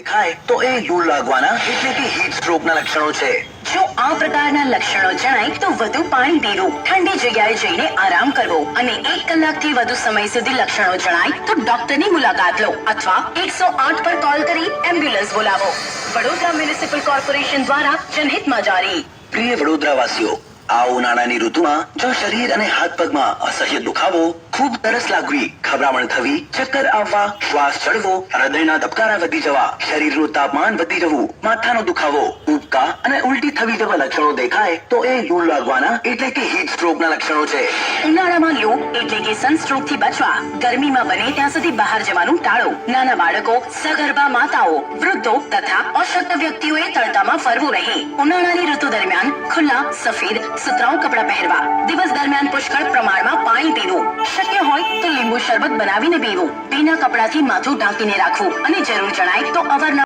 દેખાય તો એ લૂ લાગવાના એટલે કે હીટ સ્ટ્રોકના લક્ષણો છે। જો આ પ્રકારના લક્ષણો જણાય તો વધુ પાણી પીવું, ઠંડી જગ્યાએ જઈને આરામ કરવો અને 1 કલાકથી વધુ સમય સુધી લક્ષણો જણાય તો ડોક્ટરની મુલાકાત લો અથવા 108 પર કોલ કરી એમ્બ્યુલન્સ બોલાવો। વડોદરા મ્યુનિસિપલ કોર્પોરેશન દ્વારા જનહિતમાં જારી। પ્રિય વડોદરાવાસીઓ, આ ઉનાળાની ઋતુમાં જો શરીર અને હાથ પગમાં અસહ્ય દુખાવો, ખૂબ તરસ લાગવી, ગભરામણ થવી, ચક્કર આવવા, શ્વાસ ચડવો, હૃદયના ધબકારા વધી જવા, શરીરનું તાપમાન વધી જવું, માથાનો દુખાવો, ઉબકા અને ઉલટી થવી જેવા લક્ષણો દેખાય તો એ લૂ લાગવાના એટલે કે હીટ સ્ટ્રોકના લક્ષણો છે। ઉનાળામાં લૂ એટલે કે સનસ્ટ્રોક થી બચવા ગરમીમાં બને ત્યાં સુધી બહાર જવાનું ટાળો। નાના બાળકો, સગર્ભા માતાઓ, વૃદ્ધો તથા અશક્ત વ્યક્તિઓએ તડકામાં ફરવું નહીં। ઉનાળાની ઋતુ દરમિયાન ખુલ્લા, સફેદ, સુતરાઉ કપડાં પહેરવા, દિવસ દરમિયાન પુષ્કળ પ્રમાણમાં પાણી પીવું, શક્ય હોય તો લીંબુ શરબત બનાવીને પીવું, ભીના કપડાથી માથું ઢાંકીને રાખવું અને જરૂર જણાય તો અવારનવાર